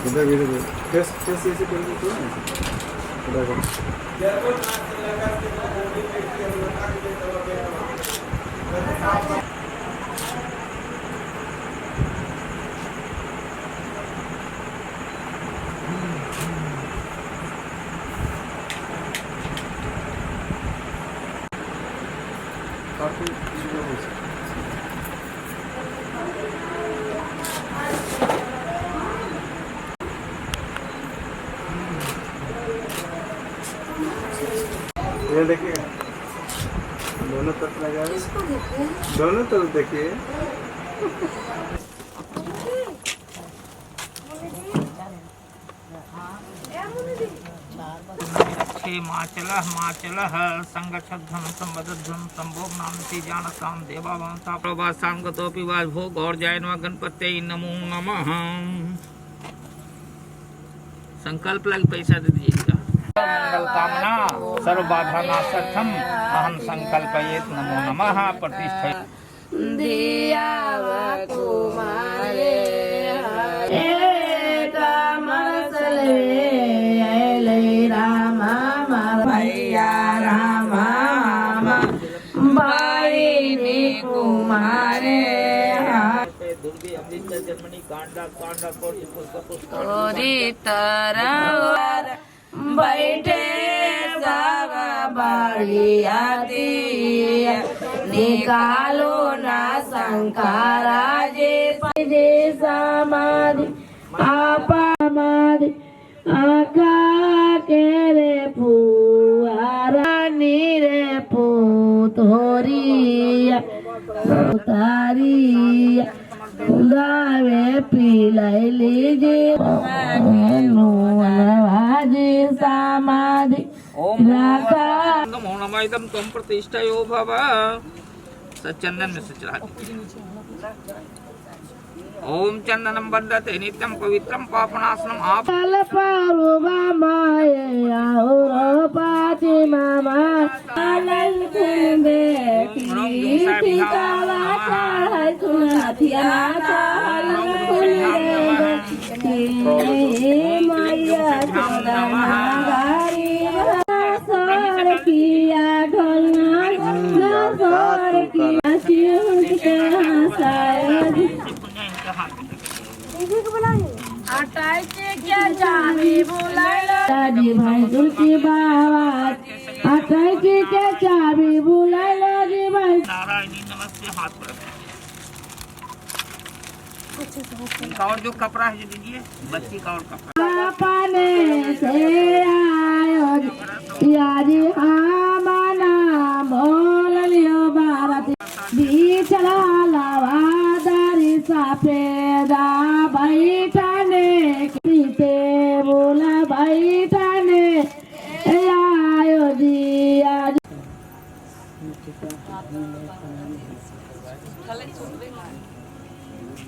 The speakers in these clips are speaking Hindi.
इधर इधर टेस्ट ऐसे करके तो इधर काफी सुंदर हो सकता है। ये देखिए दोनों तरफ लगा है, दोनों तरफ देखिए। माचल संगच्छध्वम संबद्धध्वम संभोग नामति जानताम देवावंता प्रभासां गतोपि वाजभोग और जैनवा गणपते नमो नमः। संकल्प लग पैसा दे दीजिएगा। मंगल कामना सर्व बाधा नाशर्थम अहम संकल्पयेत नमो नमः। प्रतिष्ठा दिया कुमारे रामा भैया रामा बाई कुमारे जर्मनी कांडा कांडा बैठे बढ़ियाती निकालो ना शंकरा जे समाधि आपा समाधि आका के रे पुआरा नीरे पुतोरिया उतारिया गावे पिलाई लीजिए नवाजी समाधि राका नमो नमः इदं त्वं प्रतिष्ठयो भव। सच्चंदन में से चढ़ा ओम चंदनम बंदते नित्यम पवित्रम पापनाशनम आप पारुवा माया हो पाति मामा आनंद कुंदे की काला चाहे सुनाथिया आनंद कुंदे माया चंदनागारी सर किया ढोलना सर किया शिव के हंसाए क्या चाबी दादी भाई तुलसी बाबा अटाई की क्या चाबी बुलाई दादी भाई। नारायणी नमस्ते हाथ पर और जो कपड़ा है दीजिए बच्ची का और कपड़ा पाने से आयो यादी हमारा बोल लियो भारत बीचला लावादारी सापेदा बैठाने पीते बोला बैठाने आयो दिया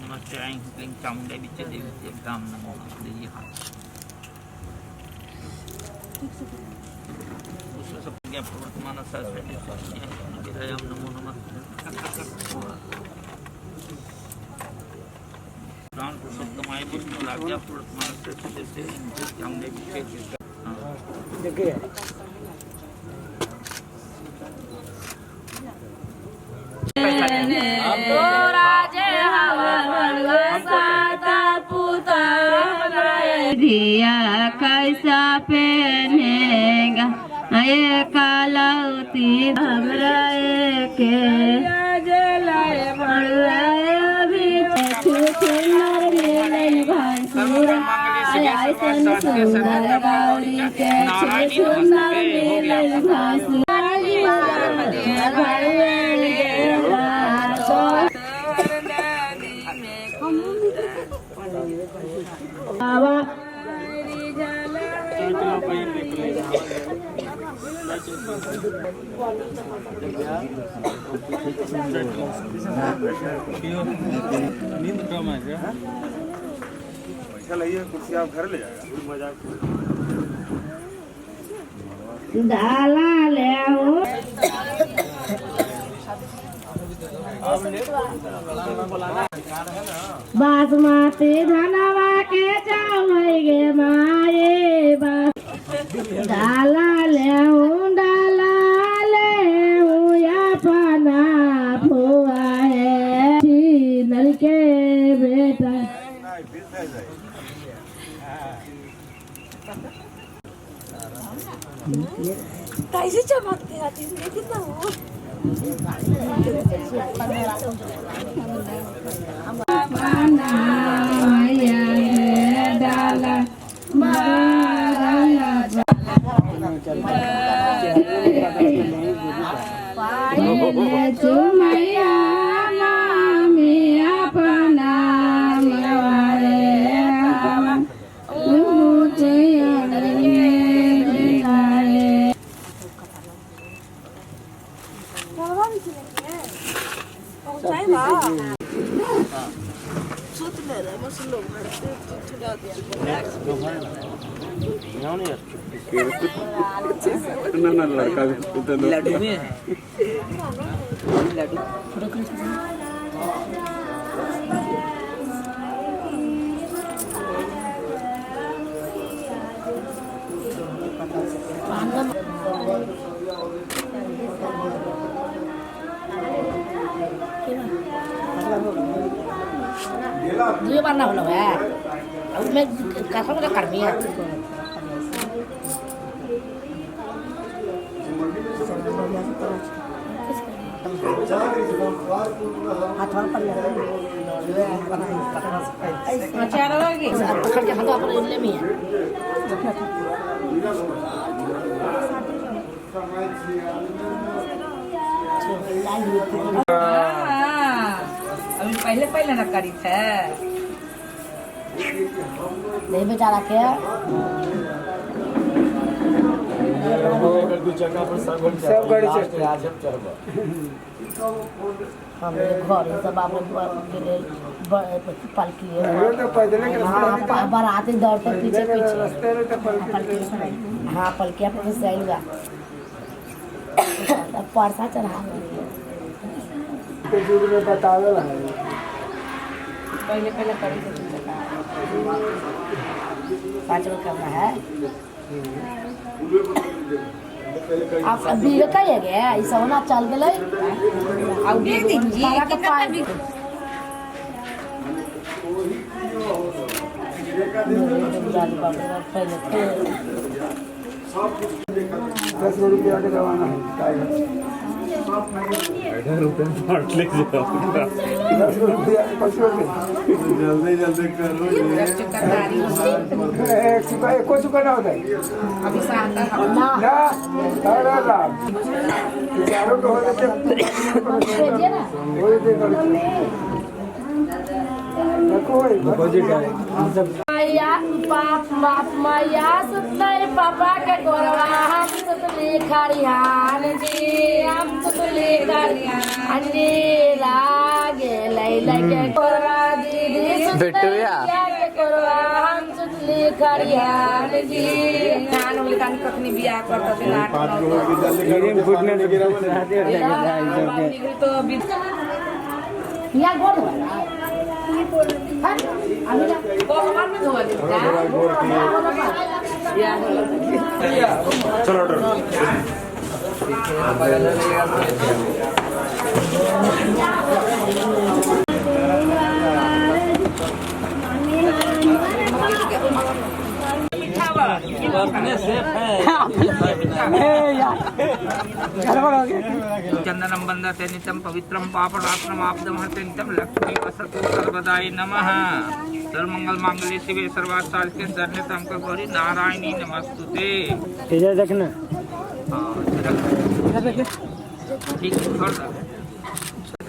नमस्ते आई लिंग चामुंडे बिच्चे देवी एकदम नमो नमः दीजिए हाथ उसमें सब क्या प्रवर्तमान सरस्वती विद्याम नमो नमः प्राण पुरुषोत्तमाय विष्णु राज्ञा प्रवर्तमान सरस्वती से चामुंडे बिच्चे देखिए दिया कैसा पहनेगा ये कालौती हमरा के अभी सुंदर मिलन भंसूरा ऐसन सुंदर गौरी के सुंदर मिलन भंसूरा नींद कम है क्या? पैसा लाइए कुर्सी आप घर ले जाएगा मजाक डाला ले बासमती धनवा के चावल गे माये डाला ले या पना फुआ है नल के बेटा कैसे चमकते हैं कितना वो डाला चुमैया मामी अपना ना लड़का लड्डू में लड्डू ये बनना होना है उसमें कसम का कर दिया पकड़ के हम तो अपने इल्ले में है अभी पहले पहले न करी थे नहीं बेचारा क्या सब गाड़ी से हम घर सब आपने पालकी बाराती दौड़ते पीछे पीछे हाँ पलकिया पर सैलगा परसा चढ़ा बतावे पहले पहले करी थे 5 रुपये करना है आप अभी का है गया ऐसा होना चल गए अब दे दीजिए कितना भी ₹10 के जमाना है जल्दी जल्दी करो को चुका ना होता है अभी साता ना चारों को भेजिए ना मैया बाप बाप मैया सुतले पापा के गोरवा हम सुतले खरियान जी हम सुतले खरियान जी लागे लैला के गोरवा दीदी सुतले के गोरवा हम सुतले खरियान जी खान वाले कान कखनी बियाह करता थे नाटक तो अभी या गोर भगवान में धोआ देता चलो चंदनम बंदते नित्यं पवित्रं पापनाशनम आपदमहते नित्यं लक्ष्मी वसतु सर्वदाय नमः। सर्वमंगल मांगल्ये शिवे सर्वार्थ साधिके शरण्ये त्र्यंबके गौरी नारायणी नमस्तुते। इधर देखना ठीक है छोड़ दो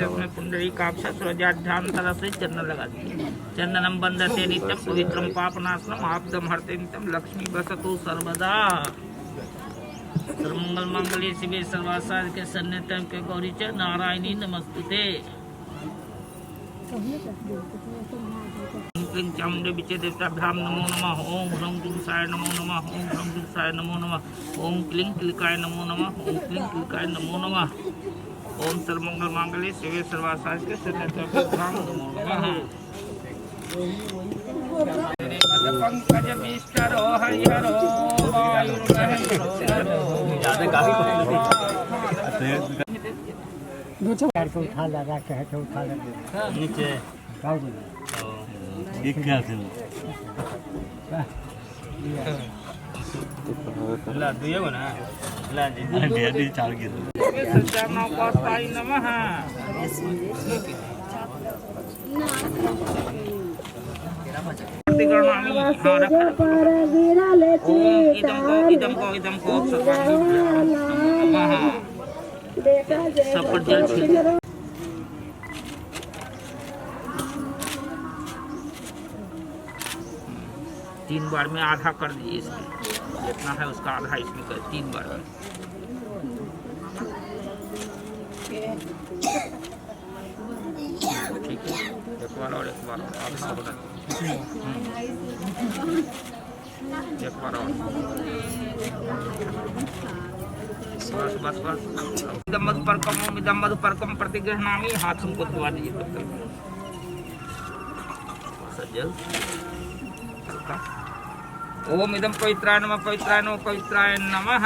अपने कुंडली काक्ष स्वजाध्यान तरह से चंदन लगा दीजिए। चंदनम बंदते नित्यं पवित्रं पापनाशनम आपदमहते नित्यं लक्ष्मी वसतु सर्वदा। सर्वमंगल मांगल्ये शिवे सर्वार्थ साधिके शरण्ये त्र्यंबके गौरी च नारायणी नमस्तुते। ओम क्लीं चामुंडे विचे देवताभ्यां नमो नमः। ओम ह्रौं दुंसाय नमो नमः। ओम ह्रौं दुंसाय नमो नमः। ओम क्लीं क्लिकाय नमो नमः। ओम क्लीं क्लिकाय नमो नमः। ओम सर्वमंगल मांगल्ये शिवे सर्वासाधिके शरण्ये त्र्यंबके नमः। पंकज विष्टरो हरिहरो वायुर्महेन्द्रो उठा लगा कहे तो उठा लगा नीचे क्या ला दिए हो ना ला जी चार किलो सच्चानो पास्ताई नमः। इदम को सब पर जल छिड़क 3 बार में आधा कर दीजिए इसमें, जितना है उसका आधा इसमें कर 3 बार में। ठीक है, एक बार और आधा होगा। एक बार और बस इदम मधुपर्कम प्रतिगृह्णामि। हाथ हमको धुआ दीजिए तब तक सज्जल। ओम इदम पवित्राय नमः पवित्राय नमः पवित्राय नमः।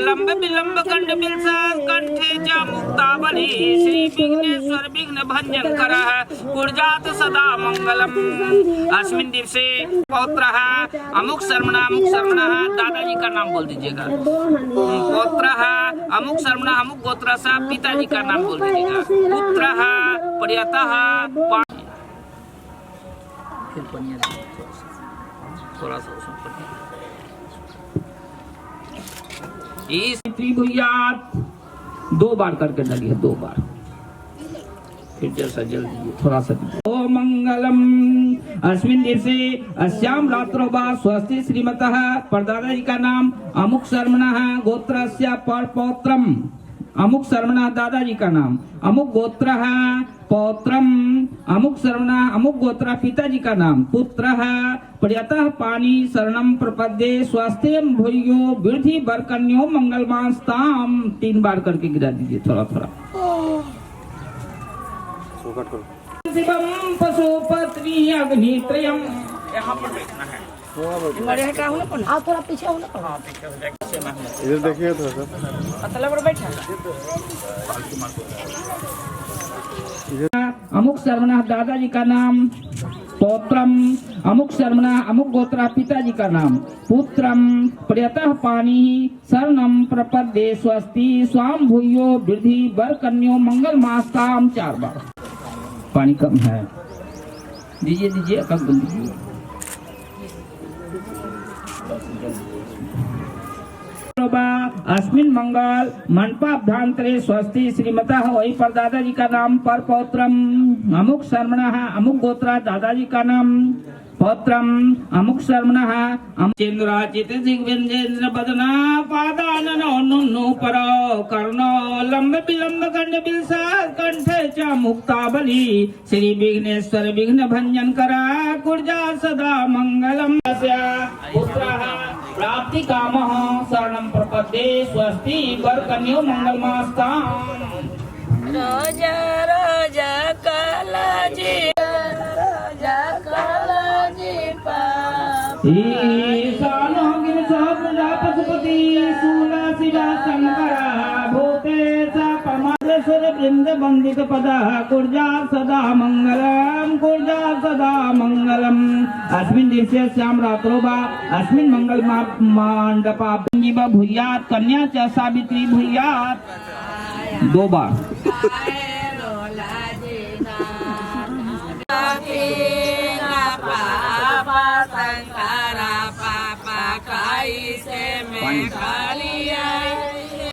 लंब विलंब कंड बिलसास कंठे च मुक्तावली श्री विघ्नेश्वर विघ्न भंजन करः कुर्जात सदा मंगलम। अस्मिन् दिवसे पौत्रः अमुक शर्मणः दादाजी का नाम बोल दीजिएगा। पौत्रः अमुक शर्मणः अमुक गोत्र सा पिताजी का नाम बोल दीजिएगा। पुत्रः प्रियतः थोड़ा सा इस त्रिभुजात 2 बार करके डालिए, 2 बार, फिर जैसा जल्दी थोड़ा सा। ओ मंगलम अस्मिन् दिवसे अस्याम रात्रो वा स्वस्ति श्रीमतः परदादाजी का नाम अमुक शर्मणः गोत्रस्य परपौत्रम। अमुक शर्मणः दादाजी का नाम अमुक गोत्रः पौत्रम। अमुक शर्मणः अमुक गोत्र पिताजी का नाम पुत्रः प्रियतः पानी शरणम प्रपद्ये स्वास्थ्यम भूयो वृद्धि बरकन्यो मंगलमास्ताम। 3 बार करके गिरा दीजिए थोड़ा थोड़ा। शिवम पशुपत्नी अग्नित्रयम। यहाँ पर बैठना है। आप थोड़ा पीछे हो ना। इधर देखिए थोड़ा सा। अमुक शर्मणः दादाजी का नाम पौत्रम। अमुक शर्मणः अमुक गोत्र पिताजी का नाम पुत्रम प्रियतः पानी शरणम प्रपद्ये स्वस्ति स्वाम भूयो वृद्धि बरकन्यो मंगल मास्ताम। 4 बार। पानी कम है, दीजिए दीजिए कम दीजिए। अस्मिन् मंगल मंडपाभ्यंतरे स्वस्ति श्रीमतः वही पर दादाजी का नाम पर पौत्रम। अमुक शर्मणः अमुक गोत्र दादाजी का नाम पौत्रम। अमुक शर्मणः चंद्राचित दिग्विजेन्द्र बदना पादाननो परो कर्णो लंब विलंब कंड बिलसा कंठे च मुक्तावली श्री विघ्नेश्वर विघ्न भंजन करा कुर्जा सदा मंगलम। पुत्रः प्राप्ति कामः शरणं प्रपद्ये स्वस्ति बरकन्यो मंगलमास्ताम। रोजा रोजा कालाजी ईशानो गिरिशो प्रजापति शूला शिवा शंकरा भूते सा परमेश्वर वृंद वंदित पदः कुर्जा सदा मंगलम कुर्जा सदा मंगलम। अस्मिन् दिवसे श्याम रात्रो वा अस्मिन् मंगल मंडपाभ्यं भूयात् कन्या च सावित्री भूयात्। 2 बार। पापा संग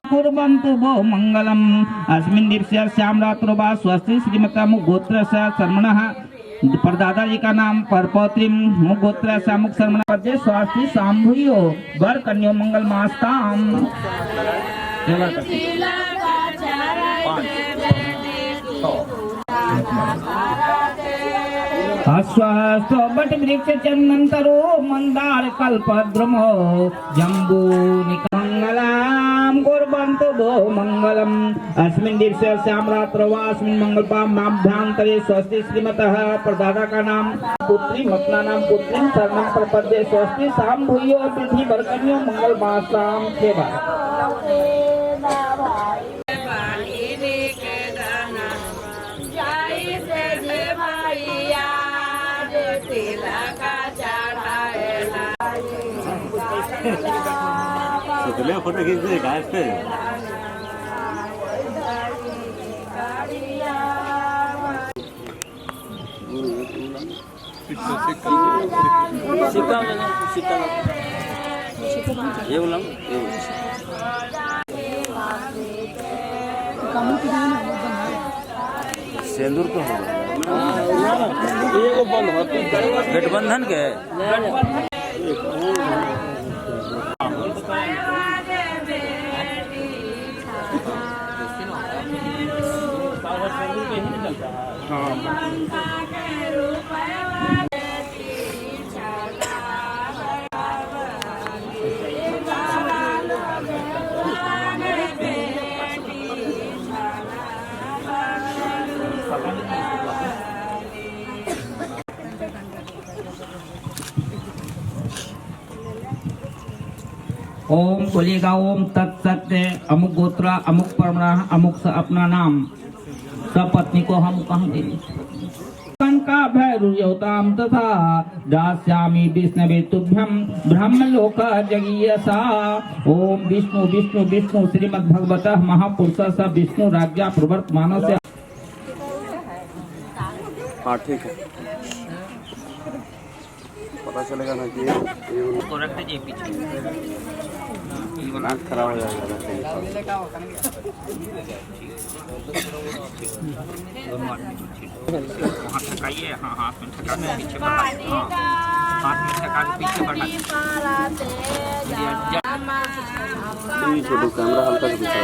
कुर्वन्तु वो मंगलम अस्मिन् दिवसे श्यामरात्रो वा स्वस्ति श्रीमता मुगोत्रस्य शर्मणः परदादा जी का नाम परपौत्री मुगोत्र मुख शर्मण पद्य स्वास्थ्य सांभूयो वर कन्यो मंगल मास्ताम अश्वस्तो बट वृक्ष चंदन तरो मंदार कल्पद्रुमो जम्बू निकमंगलाम कुर्वन्तु भो मंगलम अस्मिन् दिवसे श्यामरात्रो वा अस्मिन् मंगलपाभ्यांतरे स्वस्ति श्रीमतः प्रदाता का नाम पुत्री मत्ना नाम पुत्री शरणं प्रपद्ये स्वस्ति सांभूयो विधि वरकन्यो मंगल मासाम सेवा फोटो खींच दे घास पे ये बोला सिंदूर तो होगा गठबंधन के ओम बोलिएगा ओम तत्सत्य अमुक गोत्रा अमुक परमरा अमुक स अपना नाम सपत्नी को हम कहाँ देंगे का भैरुयोताम तथा दास्यामि विष्णवे तुभ्यं ब्रह्मलोक जगीयसा ओम विष्णु विष्णु विष्णु श्रीमद् भगवतः महापुरुषः विष्णु राज्ञा प्रवर्तमानस्य। हाँ ठीक है, पता चलेगा ना कि ये रख दीजिए पीछे नाक खराब हो जाएगा। वहाँ ठकाइए, हाँ हाथ में ठका के पीछे बढ़ाइए, हाँ हाथ में ठका के पीछे बढ़ाइए। छोटू कैमरा हल्का से पीछे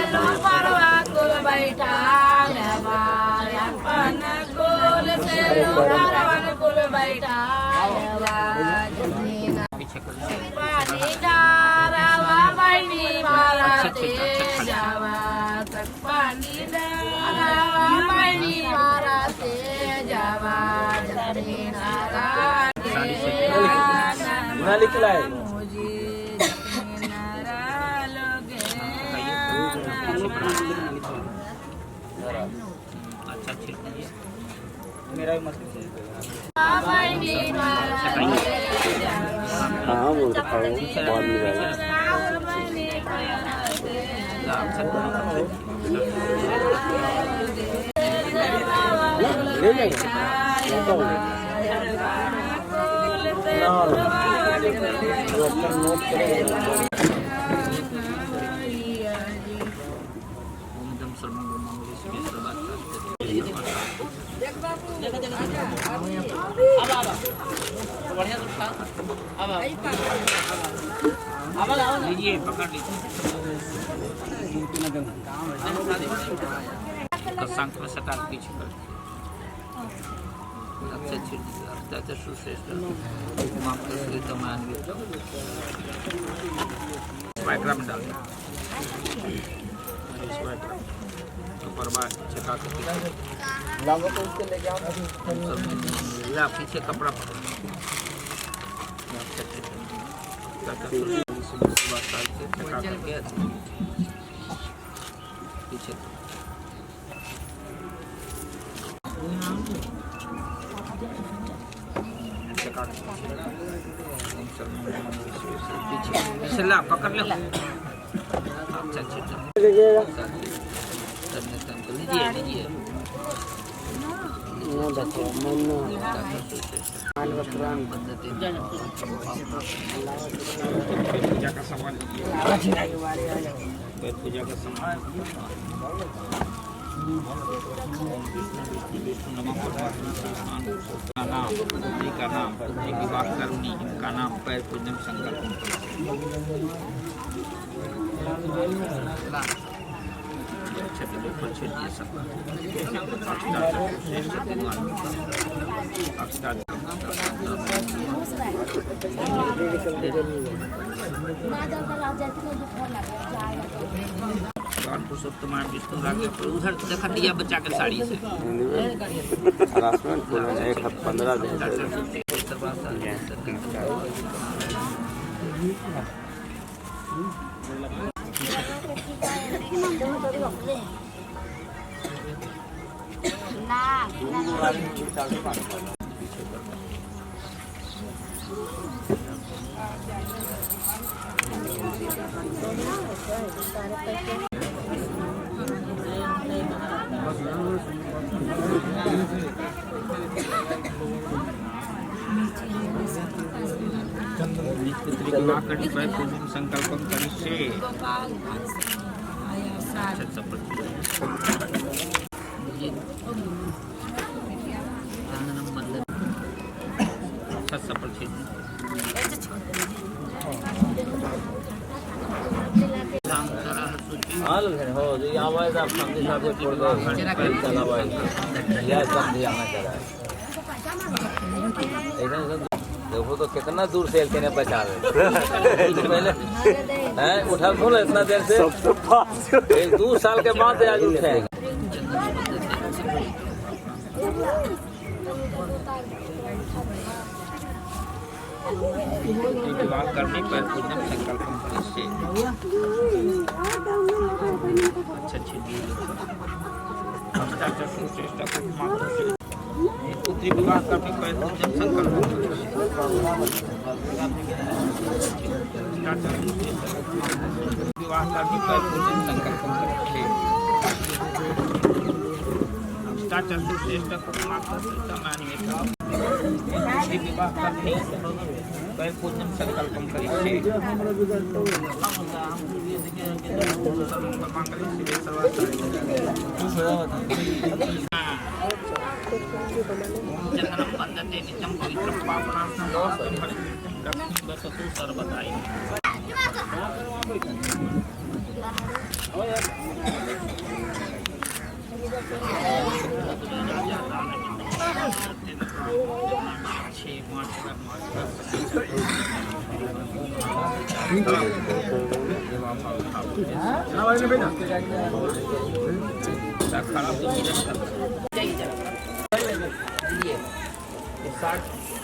अच्छा छिड़किए, मेरा भी मत हाँ वो रखा हो बाद में जाएगा। ले जाएगा लीजिए, पकड़ लीजिए। शंख में सटा पीछे कर अच्छा छिड़ दीजिए। सुश्रेष्ठ स्वाइग्रा में डाल दें, छका पीछे कपड़ा पीछे पीछे ला पकड़ लो। अच्छा लीजिए लीजिए पूजा का सामान पूजा का सामान का नाम विवाह करनी इनका नाम पैर पूजन संकल्प पुरुषोत्तम विष्णु उधर देखा दिया बच्चा के साड़ी से हरासमेंट 15 दिन पूजन संकल्पम करिष्ये देखो तो कितना दूर से ने बचा रहे पहले हैं उठा बोला इतना देर से 2 साल के बाद आज उठे विवाह करने पर पूजन संकल्प करिष्ये पुत्री विवाह करने पर पूजन संकल्प विवाह करने पर पूजन संकल्प करिष्ये श्रेष्ठ विवाह करने पर पूजन संकल्प करिष्ये चंदनं वन्दते नित्यं पवित्रं पावनार्थं लक्ष्मी वसतु सर्वदायी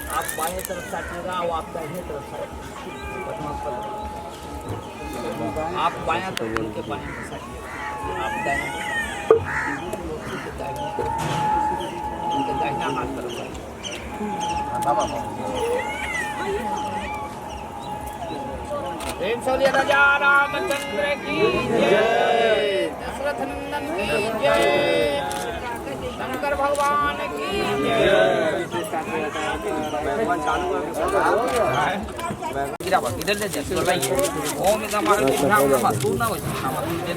आप बाएं तरफ साटिएगा और आप दाहिने तरफ आप बायां तो उनके बाएं तरफ साटिएगा आप दाहिने उनके दाहिना हाथ तरफ राजा रामचंद्र की जय, दशरथ नंदन की जय, शंकर भगवान की जय। इधर ले जा ओम इदं मारुति ब्राह्मणः पूर्ण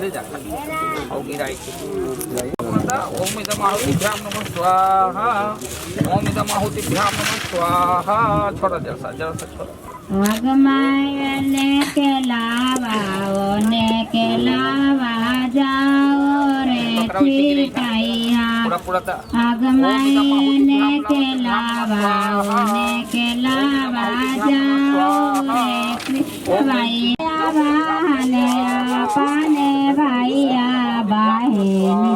ले जा ओम इदं मारुति ब्राह्मणः स्वाहा ओम इदं मारुति ब्राह्मणः स्वाहा छोड़ जरा सा छोड़ अगमायने के लावा जाओ रे छिटाइया अगमायने के लावा जाओ रे भैया बहने पाने भैया बहन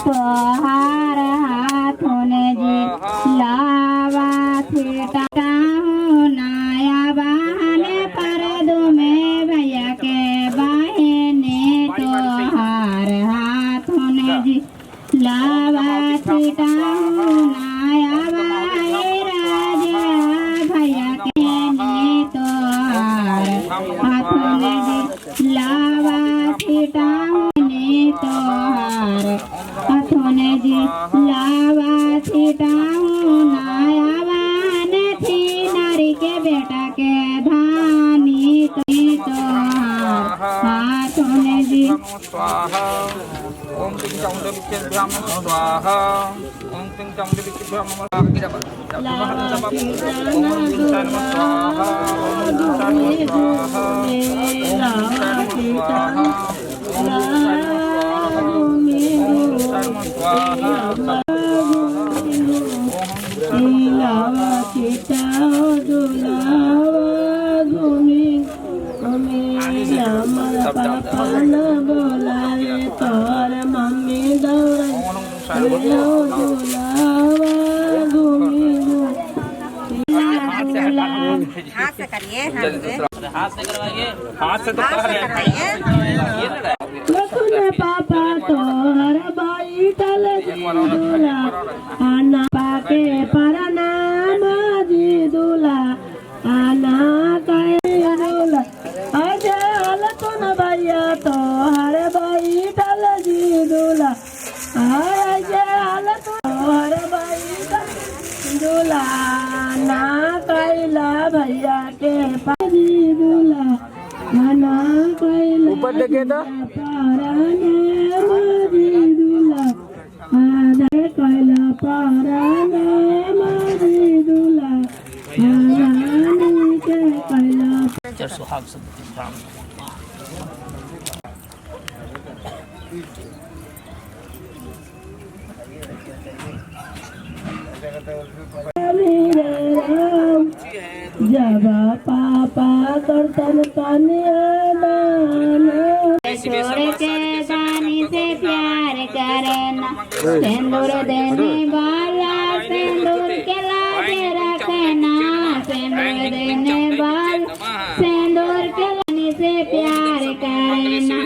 तोहार हाथों ने जी लावा छिटा लावा सीता नाया बाई राजा भैया के ने तो हाथों में लावा सीता ने तो हाथों ने लावा छीटाऊं नायावान थी नारी के बेटा के धानी तो हाथों में जी स्वाहा ओम तिंग चामुंडा स्वाहा ओम तिंग चामुंडा स्वाहा हाथ से करिए हाथ से करवाइए हाथ से तो कर रहे हैं पापा तो हर बाई टल दूला आना पाके परनाम जी दूला आना कहे दूला अजल तो न भैया तो हर बाई टल जी दूला अजल तो हर बाई टल दूला ना कैला भैया के पाजी दूला ना कैला ऊपर देखे तो सुहाग शब्द जब पापा करतन कन्या छोड़ के दानी से प्यार करना सिंदूर देने वाला सिंदूर के लाज रखना सिंदूर देने वाला सिंदूर के लाने से प्यार करना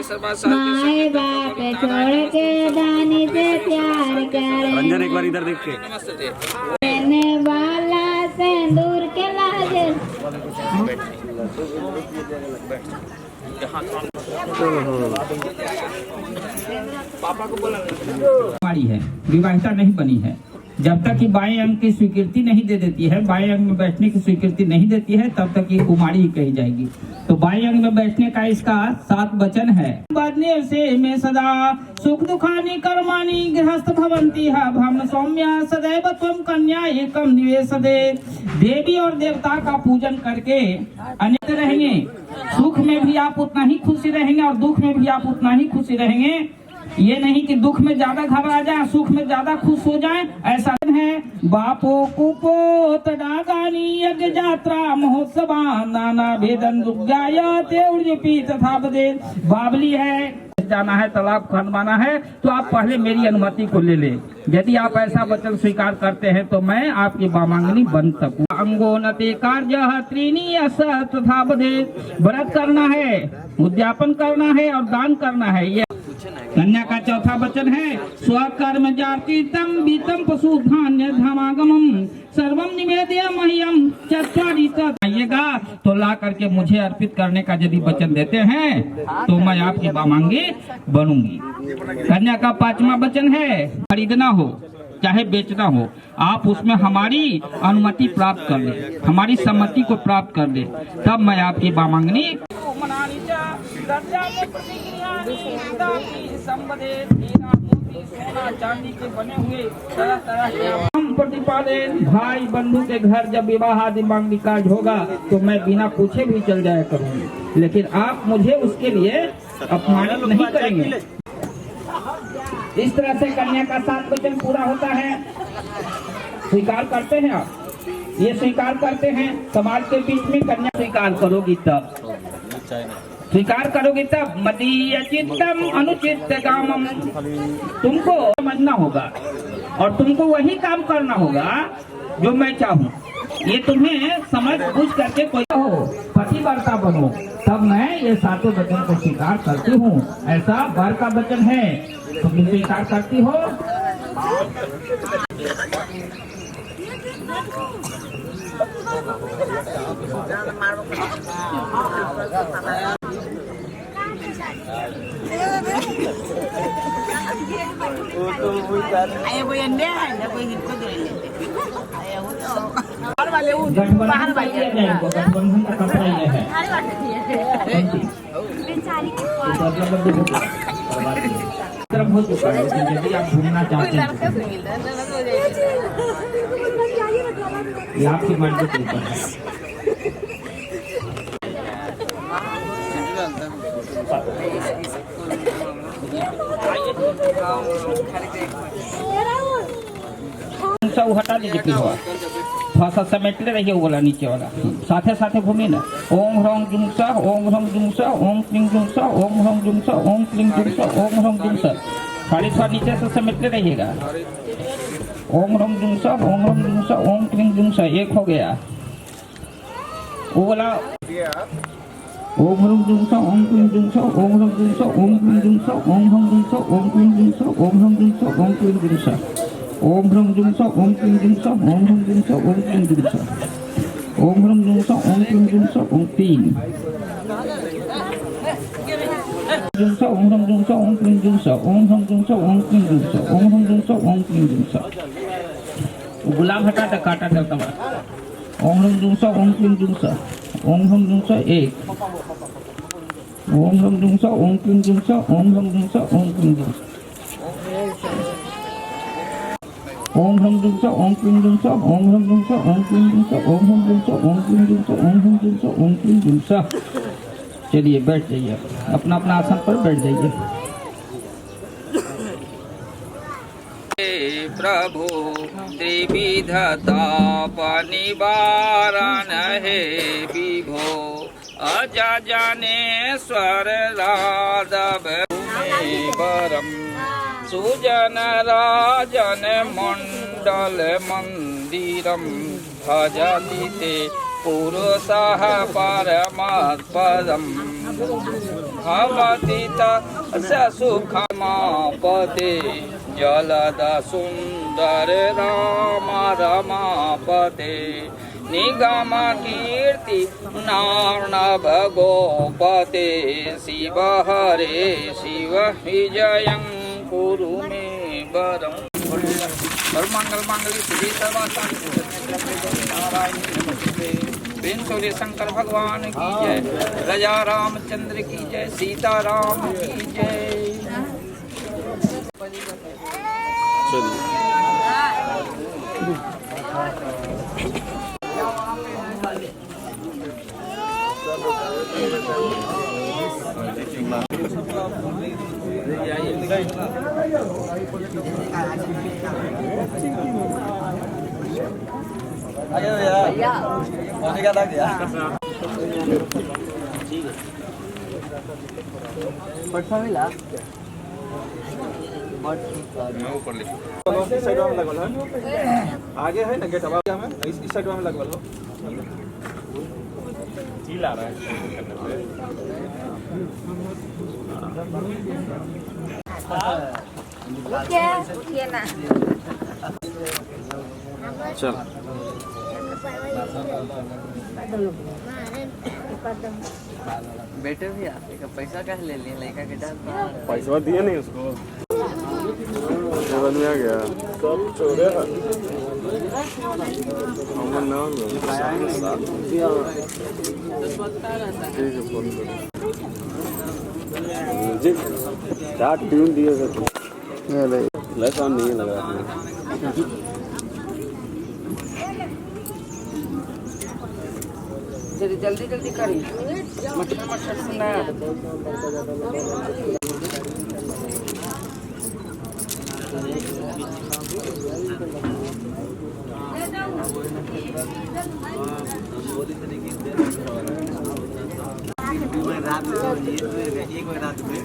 माए बाप छोड़ के दानी से प्यार करना एक बार इधर देख के देने वाला सिंदूर के लाज पापा को बोला है विवाहिता नहीं बनी है। जब तक कि बाएं अंग की स्वीकृति नहीं दे देती है, बाएं अंग में बैठने की स्वीकृति नहीं देती है, तब तक ये कुमारी ही कही जाएगी। तो बाएं अंग में बैठने का इसका 7 वचन है। बदने से में सदा सुख दुखानी कर्माणी गृहस्थ भवंती है भ्रम सौम्या सदैव त्वं कन्या एकम निवेश दे। देवी और देवता का पूजन करके अनेक रहेंगे। सुख में भी आप उतना ही खुशी रहेंगे और दुख में भी आप उतना ही खुशी रहेंगे। ये नहीं कि दुख में ज्यादा घबरा जाए, सुख में ज्यादा खुश हो जाए, ऐसा है। बापो कुपोत डागानी यज्ञ यात्रा महोत्सवा नाना भेदन दुर्गायते तथा बदे। बावली है, जाना है, तालाब खनवाना है, तो आप पहले मेरी अनुमति को ले ले। यदि आप ऐसा वचन स्वीकार करते हैं तो मैं आपकी वामांगनी बन सकूं। अंगोनते कार्य त्रीनी अस तथा बदे। व्रत करना है, उद्यापन करना है और दान करना है। ये कन्या का चौथा वचन है। स्वकर्म जातीतम बीतम पशु धान्य धमागमम सर्वम निवेदय मह्यम चत्वारि आइएगा तो ला करके मुझे अर्पित करने का यदि वचन देते हैं तो मैं आपकी वामांगी बनूंगी। कन्या का 5वां वचन है। खरीदना हो चाहे बेचना हो, आप उसमें हमारी अनुमति प्राप्त कर ले, हमारी सम्मति को प्राप्त कर ले, तब मैं आपकी वामांगनी। सोना चांदी के बने हुए तरह तरह के प्रतिपादन। भाई बंधु के घर जब विवाह आदि मांगनी कार्य होगा तो मैं बिना पूछे भी चल जाया करूंगी, लेकिन आप मुझे उसके लिए अपमानित नहीं करेंगे। इस तरह से कन्या का 7 वचन पूरा होता है। स्वीकार करते हैं आप, ये स्वीकार करते हैं। समाज के बीच में कन्या स्वीकार करोगी तब, स्वीकार करोगे तब। मदीय चित्तम अनुचित कामम, तुमको समझना होगा और तुमको वही काम करना होगा जो मैं चाहूँ। ये तुम्हें समझ बुझ करके कोई हो, पतिव्रता बनो, तब मैं ये 7 वचन को स्वीकार करती हूँ। ऐसा वर का वचन है, तुम स्वीकार करती हो। वो तो वही कर आए कोई अंडे है ना कोई इनको दे लेते आए वो तो बाहर वाले वो बाहर वाले गठबंधन का कपड़ा ये है तरफ हो चुका है, लेकिन यदि आप घूमना चाहते हैं ये आपकी मर्जी के ऊपर है। सब हटा दीजिए फिर थोड़ा सा समेट ले रहिए वो वाला नीचे वाला साथे साथे घूमिए ना। ओम ह्रौं जुम सा ओम ह्रौं जुम सा ओम क्लीं जुम सा ओम ह्रौं जुम सा ओम क्लीं जुम सा ओम ह्रौं जुम सा खाली थोड़ा नीचे से समेटते रहिएगा। ओम ह्रौं जुम सा ओम ह्रौं जुम सा ओम क्लीं जुम सा एक हो गया वो वाला। ओम ह्रौं जुम सा ओम क्लीं जुम सा ओम ह्रौं जुम सा ओम क्लीं जुम सा ओम ह्रौं जुम सा ओम क्लीं जुम सा ओम ह्रौं जुम सा ओम क्लीं जुम सा ओम ह्रौं जुम सा ओम क्लीं जुम सा ओम ह्रौं जुम सा ओम क्लीं जुम सा ओम ह्रौं जुम सा ओम क्लीं जुम सा ओम तीन जुम सा ओम ह्रौं जुम सा ओम क्लीं जुम सा ओम ह्रौं जुम सा ओम क्लीं जुम सा ओम ह्रौं जुम सा ओम क्लीं जुम सा। गुलाब हटा दे काटा करता हुआ। ओम ह्रौं जुम सा ओम क्लीं जुम सा ओम ह्रौं जुम सा एक ओम ह्रौं जुम सा ओम क्लीं जुम सा ओम ह्रौं जुम सा ओम क्लीं जुम सा ओम ह्रौं जुम सा ओम क्लीं जुम सा ओम ह्रौं जुम सा ओम क्लीं जुम सा ओम ह्रौं जुम सा ओम क्लीं जुम सा ओम ह्रौं जुम सा ओम क्लीं जुम सा। चलिए बैठ जाइए, अपना अपना आसन पर बैठ जाइए। प्रभु त्रिविधता निवारण हे विभो अजा जानेश्वर राधव वरम सुजन राजन मंडल मंदिरम भजति ते पुरुषः परमपदम भवति तस्य सुखमापते जलद सुंदर राम रमापते निगम कीर्ति नार्णव गोपते शिव हरे शिव विजयं कुरु मे वरम। सर्वमंगल मांगल्ये शिवे सर्वार्थसाधके नारायण नमस्ते। प्रेम सूर्य शंकर भगवान की जय, राजा रामचंद्र की जय, सीता राम की जय। साइड में लगल है आगे है ना गेट में इस साइड में लगल हो चिल्ला रहा है चल बेटे भैया पैसा कैसे ले लिए लड़का के डाल पैसा दिए नहीं उसको में आ गया सब चोरे हमर नाम ठीक है फोन जी चार ट्यून दिए नहीं लगा नहीं लगा जल्दी जल्दी करी मटर मटर सुना रात में एक रात में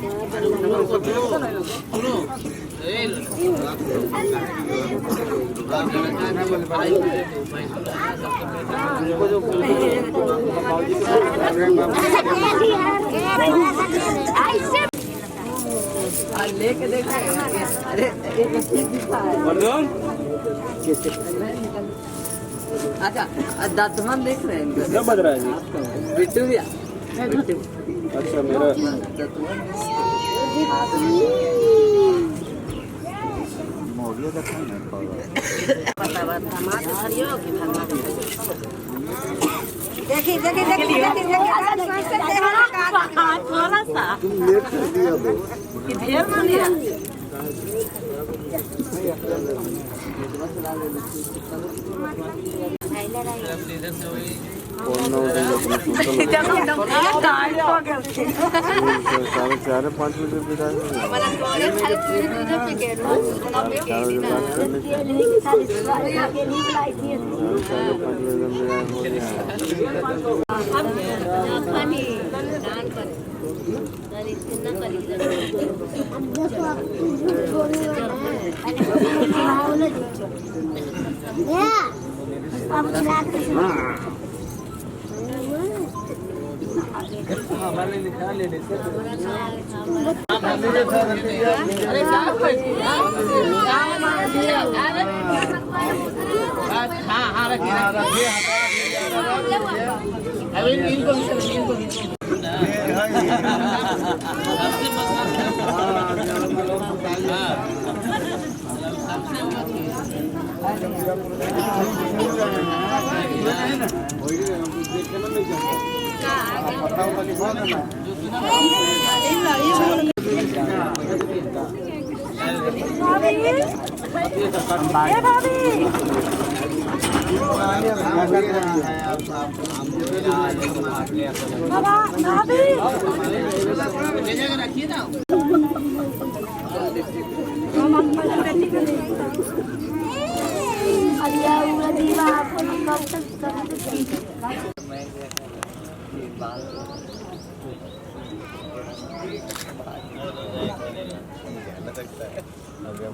लेके देखा अरे अच्छा दातमान देख रहे हैं क्या बज रहा है जी बिट्टू भैया अच्छा मेरा देखिए देखिए देखिए थोड़ा सा तुम लेट कर दिया दो ढेर ना लिया साढ़े 4-5 बजे बिता हमारे लिखा लेने से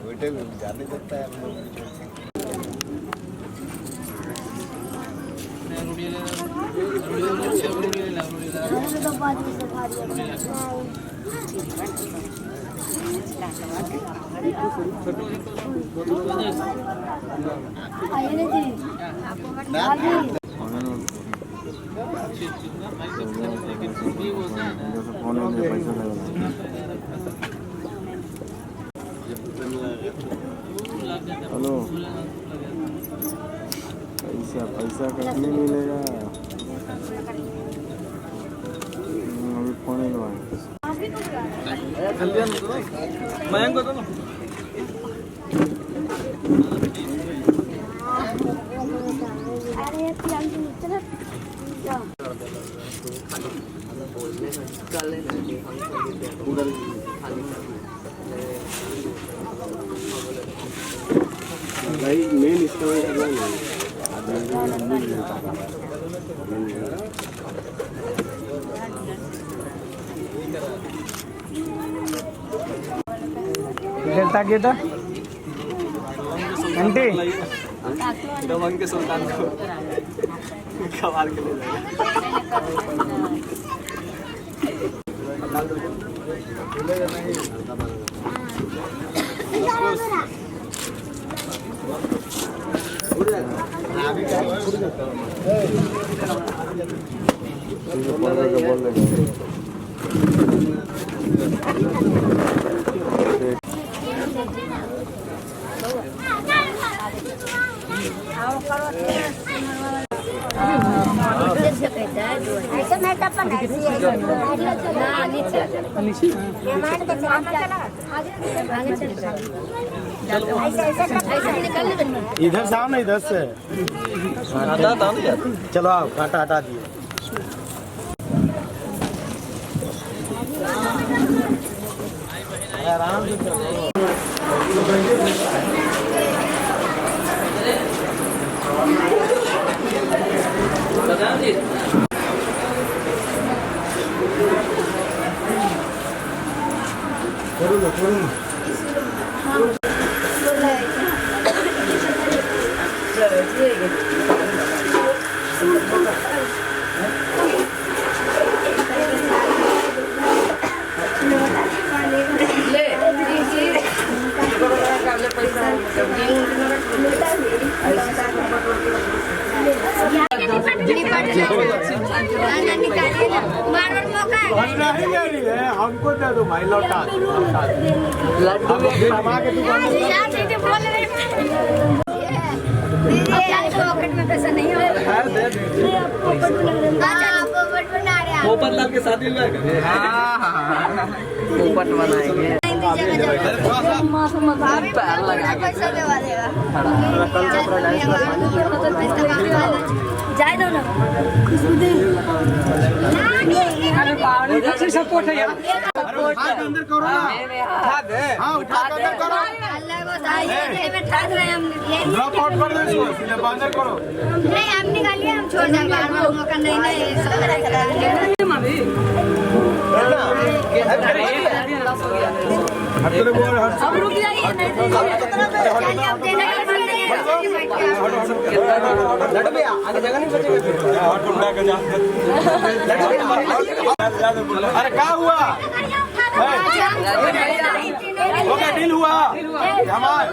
बेटे जा नहीं सकता है हेलो पैसा कितने मिलेगा अभी फोन ही मैं को तो भाई मेन इस्तेमाल करना नहीं था आंटी दमन के सुल्तान को कमाल के ले ऐसा मैं तब पर ऐसी है ना नीचे ये मार के आगे चल ऐसे ऐसे निकल ले इधर से आओ ना इधर से हटा था ना यार चलो आओ काटा हटा दिए आराम से हमको दे दो भाई लौटा लड्डू के दुकान पैसा नहीं है आपको पोपट बना रहे हैं पोपट लाल के शादी में पोपट बनाएंगे पैसा देवा देगा जाए दो ना सपोर्ट है यार अंदर करो ना उठा दे हां उठा के अंदर करो अल्लाह को सहाय में ठाक रहे हम ड्रॉप आउट कर दो इसको सीधे अंदर करो नहीं हम निकालिए हम छोड़ देंगे बार-बार मौका नहीं ना अब रुक जाइए नहीं तो अब देने का मन नहीं है लड़ भैया आगे जगह नहीं बचेगा और टुंडा के जा अरे क्या हुआ हो गया डील हुआ हमार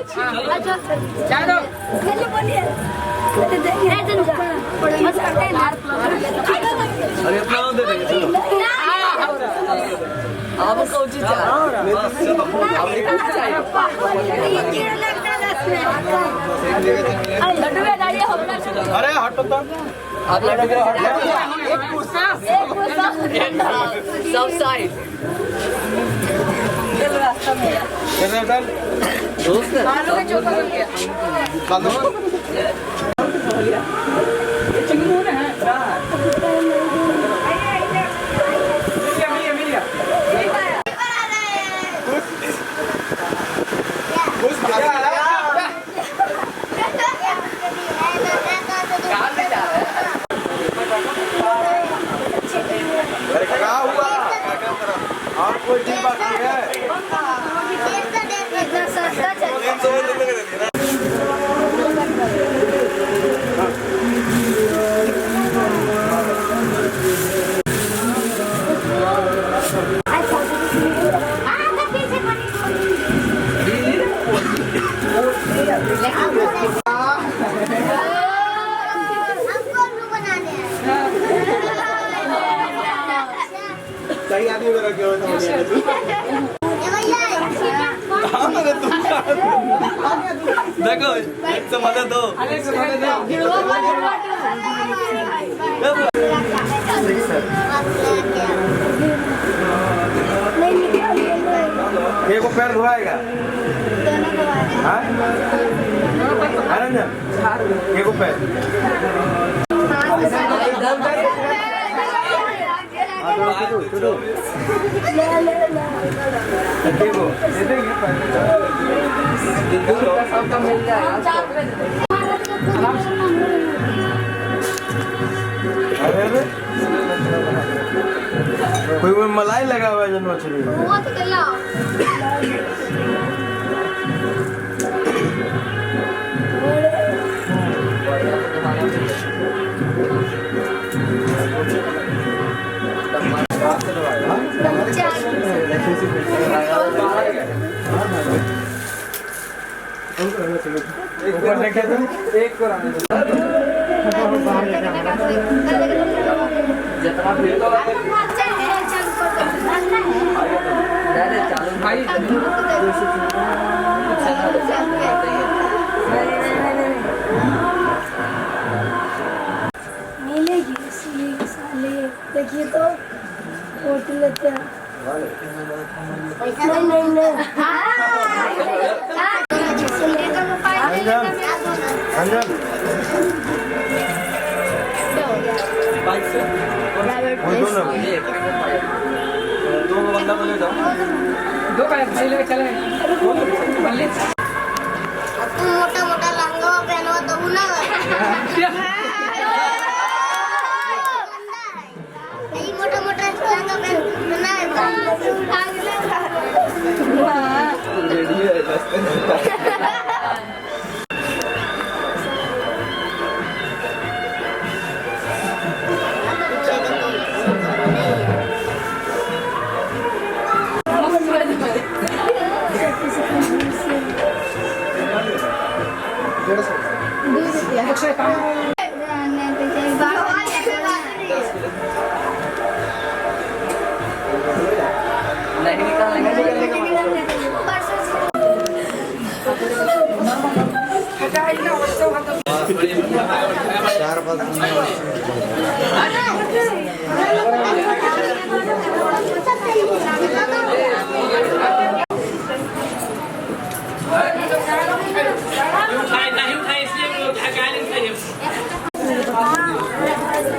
चलो बोलिए अरे अपना दे देंगे चलो आप कौन चीज अरे हटो तो आप लड़के सब साइड रास्ता में दोस्त क्या हुआ और कोई चीज बाकी है सही आदमी को रखे हो तो देखो एक से मदद दो ये को पैर धोएगा हाँ रंजन ये को पैर कोई में मलाई लगा हुआ है जन मछली ऊपर देखे तो एक को जितना भी तो चालू भाई मिलेगी देखिए तो होटल लेते हैं नहीं अंजन बाइक से दो बंदा को ले जाओ दो पैर लेके चले तुम मोटा मोटा लहंगा पहनो तो ना नहीं मोटा मोटा लहंगा पहनना है रेडी है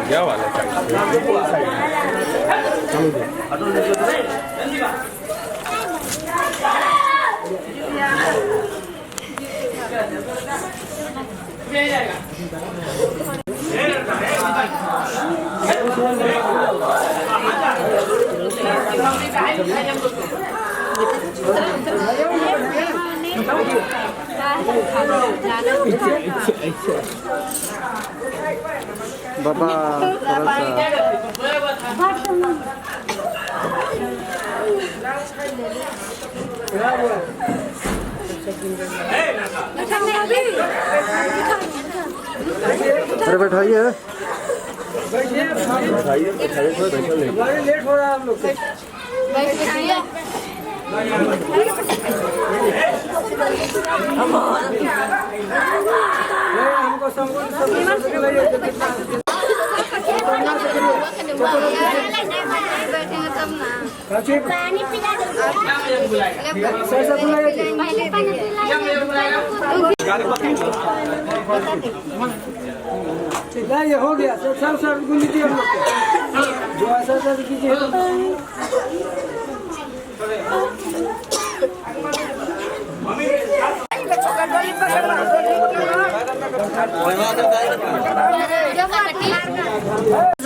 क्या वाला बाबा अरे बैठाइए लेट हो रहा है हम लोग हमको पानी पिला ये हो गया सब सब गुंजी थी हम लोग जो ऐसा ऐसा कीजिए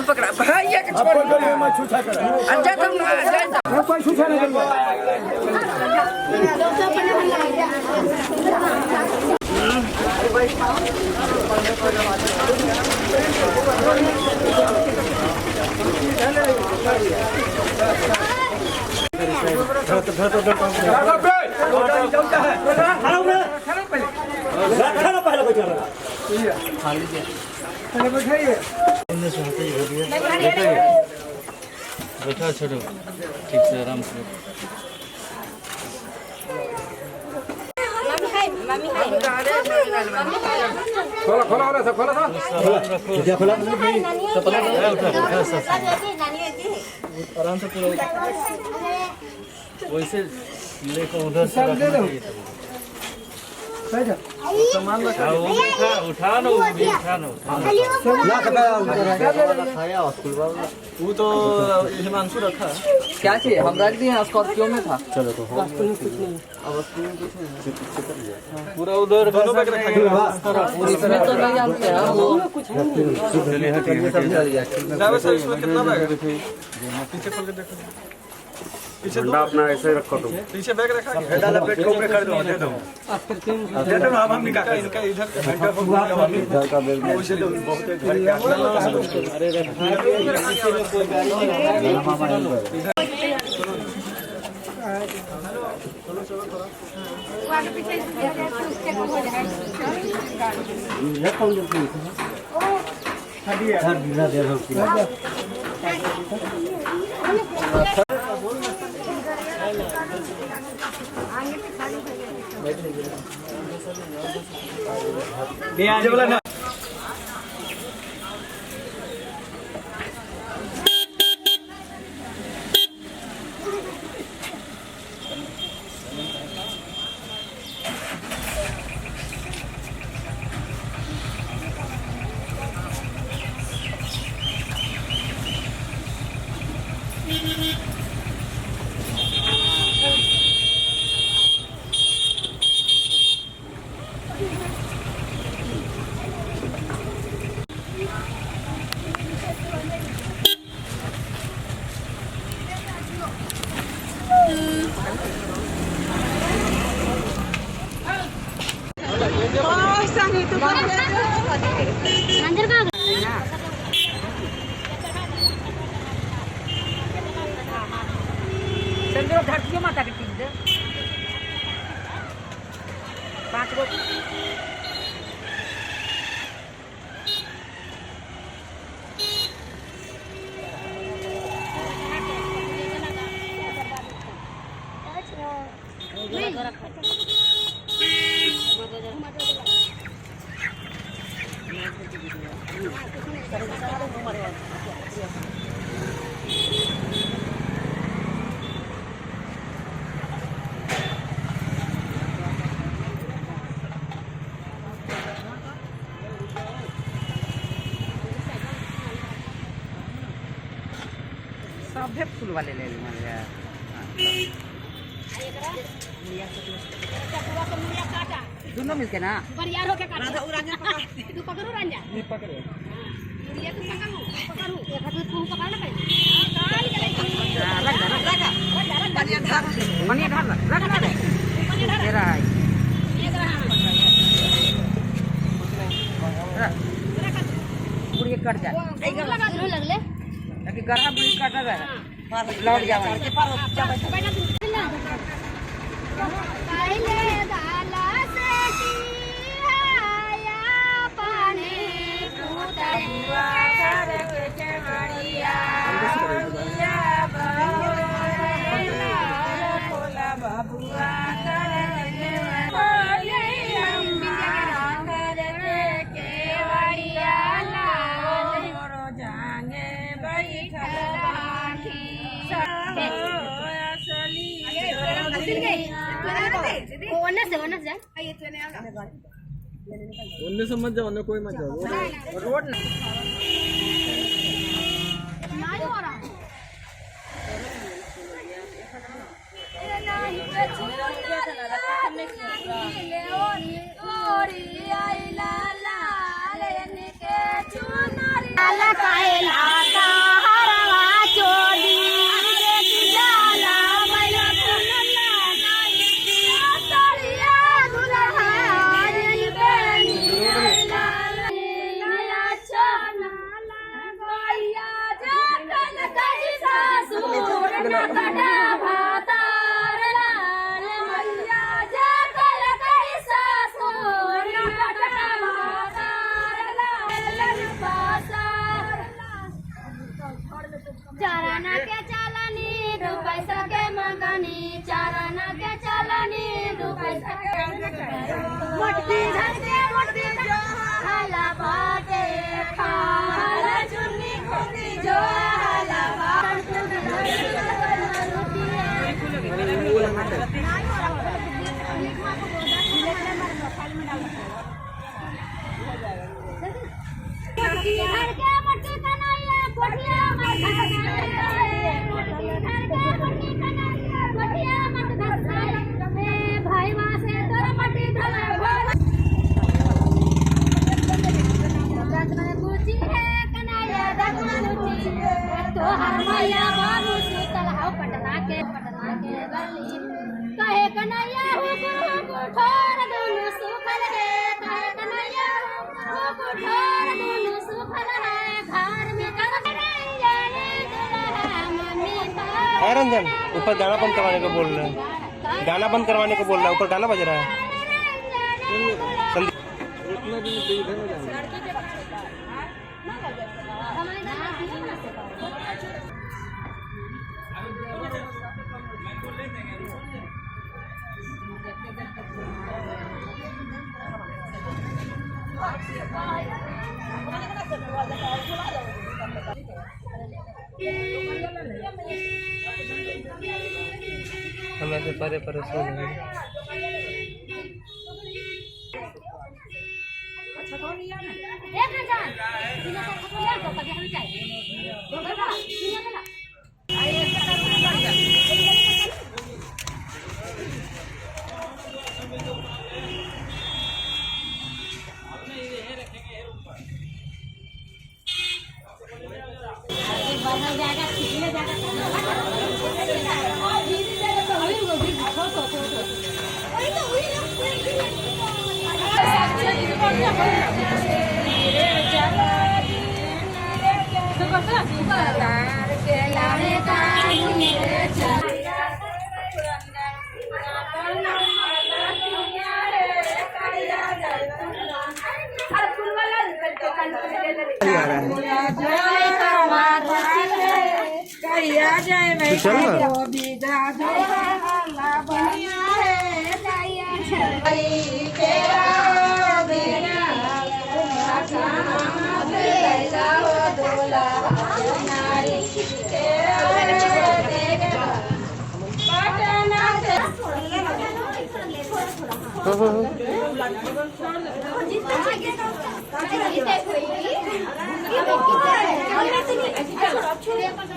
पकड़ा भैया के छोड़ अंजा तुम ना कोई छूछा नहीं बैठा छोड़ो ठीक से आराम से खोला खोला हो रहा सब खोला था खोला आराम से पूरा वैसे लेकर उधर से सामान रखा उठा लो वो तो हिमांशु रखा क्या चाहिए हम रख दिए स्कॉर्पियो में था चलो तो पूरा उधर दोनों बैग रखा इसमें तो नहीं जानते हैं वो इसमें कितना बैग है पीछे खोल के देखो पीछे झंडा अपना ऐसे रखो तुम पीछे बैग रखा है डाला पेट को ऊपर कर दो दे दो हम निकाल इनका इधर का बैग वैसे तो बहुत घर के अरे धरती माता के टीम दे 5 गो सभे फूल वाले ले लेना दोनों मिलके ना परियार होके काटा तू पकड़ू रंजा ये पकड़े ये तू पकड़ू एक हाथ तू पकड़ ले काल के मनिया ढाल रख तेरा है पूरी कट जा लगले ताकि गरहा पूरी कट रहा लौट जावा पहले दाला से आया पानी उतरिया कर के मरिया भोला बाबुआ कर के बोले कर के केवड़िया लाल मोरो जाने बैठल उनने समझ जाओ उन्हें कोई मत जाओ रोड चाराना के चालानी दो पैसा के मंगनी चाराना के चालानी दो पैसा के मोटी घर के मोटी हाला बाटे खाला चुन्नी खोती जो हाला मोटी घर के मोटी कन्हैया कोठिया भाई माँ से तोर मटी पूछी है कन्हैया तो हर मैया बाबू शीतल हाउ पटना के गली कहे कन्हैया ठोर दोनों सुखल है कहे कन्हैया ठोर दोनों सुखल है घर में रंजन ऊपर गाना बंद करवाने को बोल रहे हैं गाना बंद करवाने को बोल रहा है ऊपर गाना बज रहा है हम ऐसे परे परे सो चल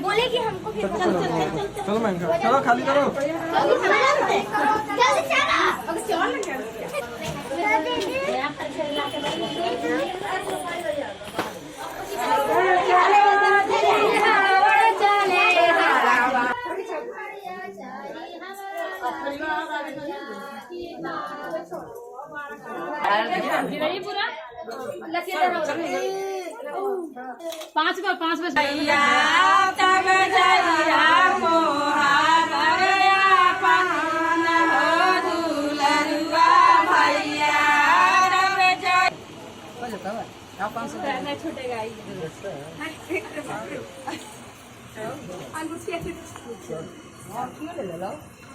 बोले कि हमको चलो मैं चलो खाली करो पाँच बस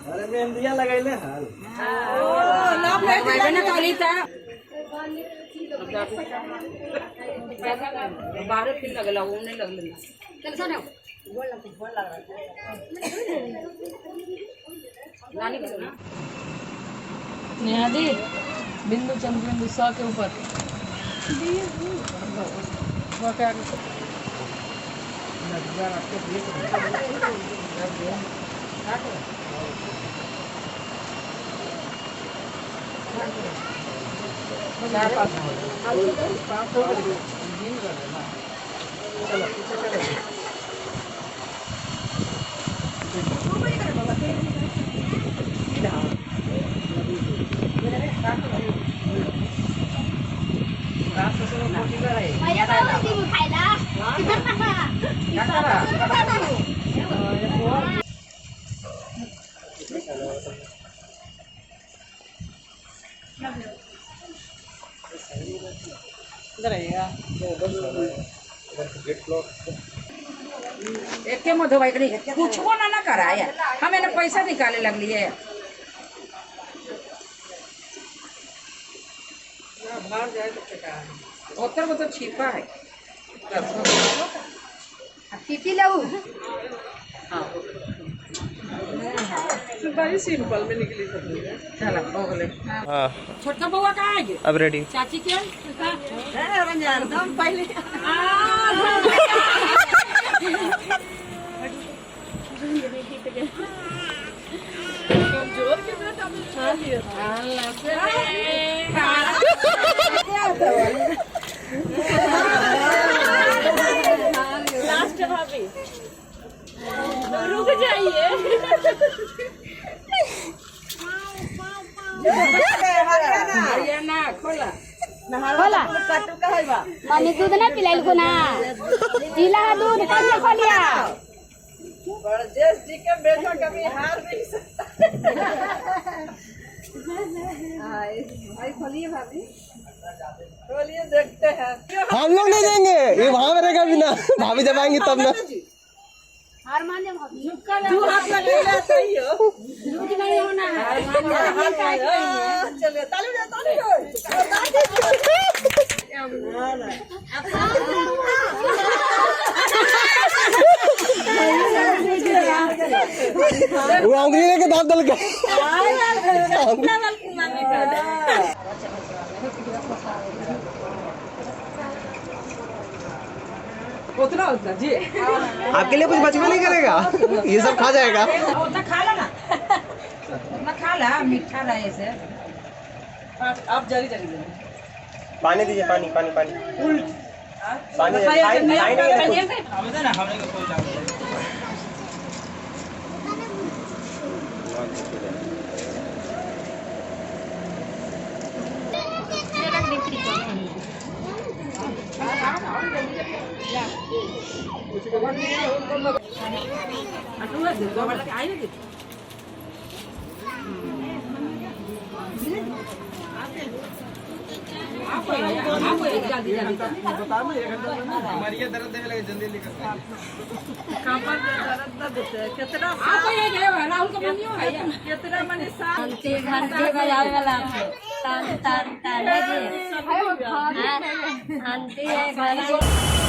अरे मेहंदिया लगाइले हाल बाहर फिर लगला वो नहीं लगल नेहा दी बिंदु चंद्र बिंदु 100 के ऊपर एक के मधो भाई कुछ ना करा यार हमें ना पैसा निकाले लगली है उत्तर वो तो छिपा है पीपी लाऊ बड़ी सिंपल में निकली सब चला हो गले हाँ छोटका बउआ कहाँ है अब रेडी चाची के एकदम पहले जोर के लास्ट भाभी रुक जाइए हरियाणा खोला खोला मम्मी दूध ना पिलाइल को ना जिला दूध कैसे खोलिया बड़जेश जी के बेटा कभी हार नहीं सकता आई खोलिए भाभी खोलिए देखते हैं हम लोग नहीं देंगे ये वहाँ में रहेगा बिना भाभी जब आएंगे तब ना हार मान दे भाभी तू हाथ लगा सही हो दूध नहीं होना है चलिए ताली वो अंगली लेके दांत दल गए उतना उतना जी आपके लिए कुछ बचपन नहीं करेगा ये सब खा जाएगा उतना खा ला ना उतना खा ला मीठा रहे से आप जल्दी जल्दी पानी दीजिए पानी पानी पानी पानी हमारी दर्द देने लगे जल्दी लेकर कमर दर्द देते हैं कितना कितना मनी घंटे बजावे वाला तान तान तान है जी घंटे है घंटे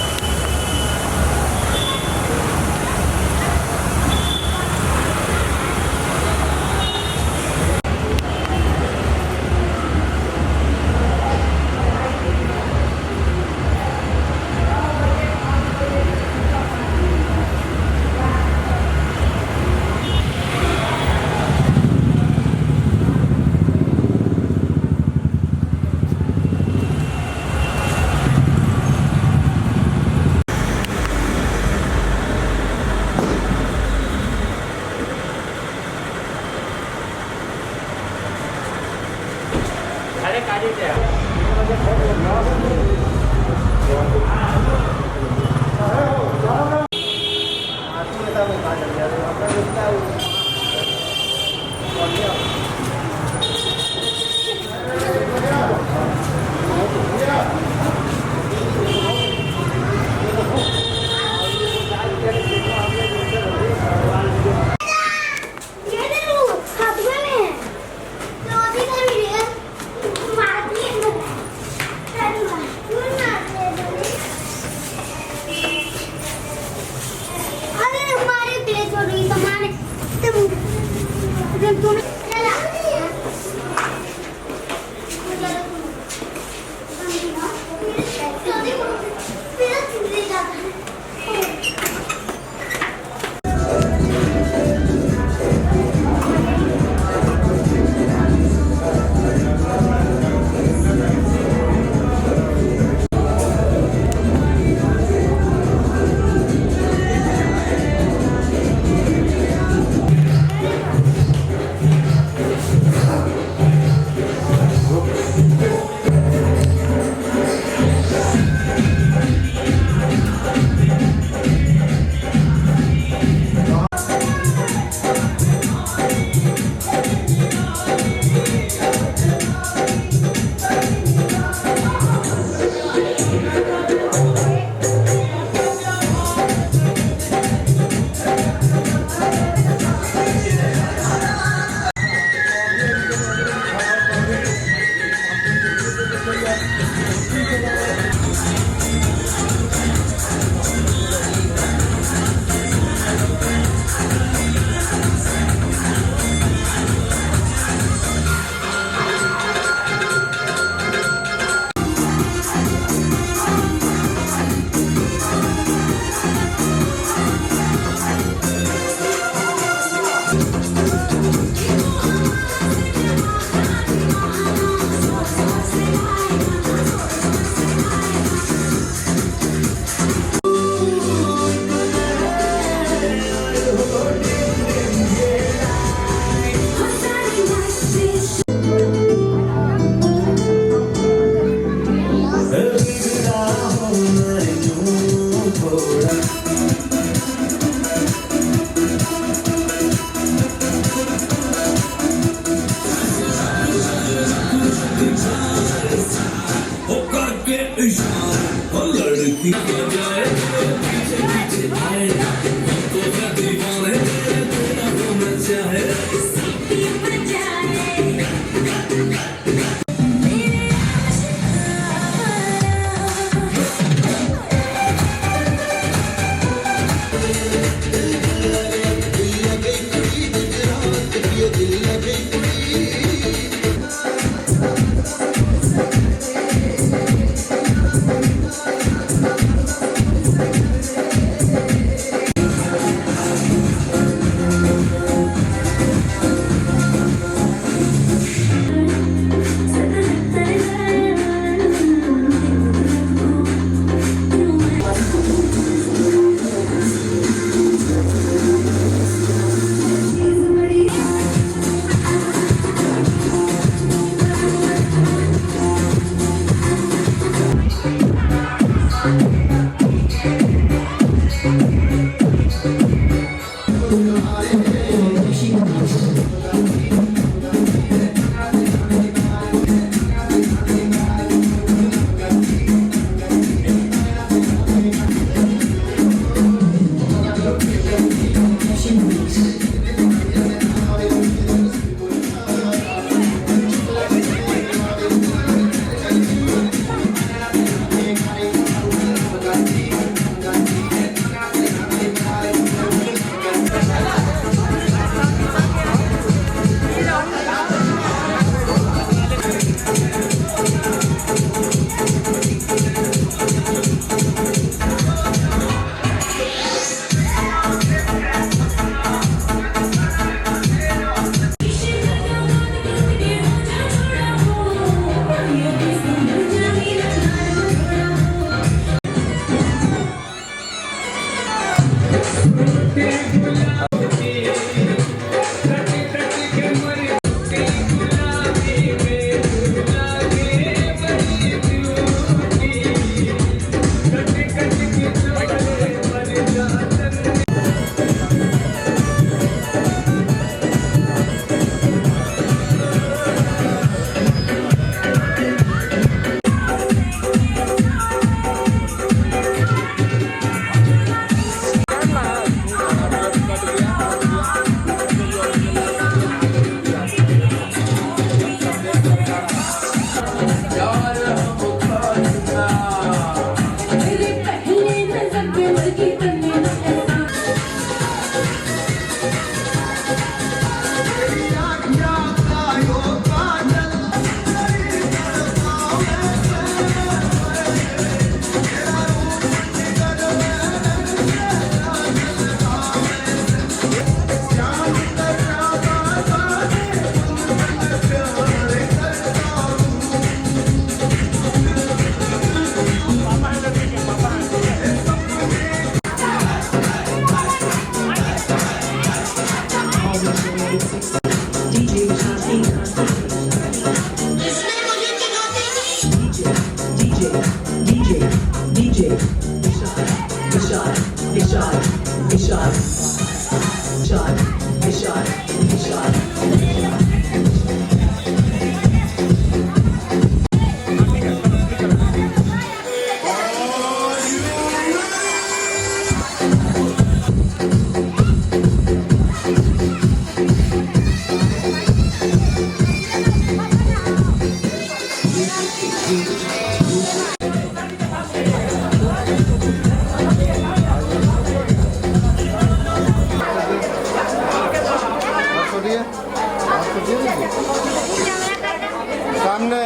सामने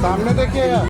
सामने देखिए यार।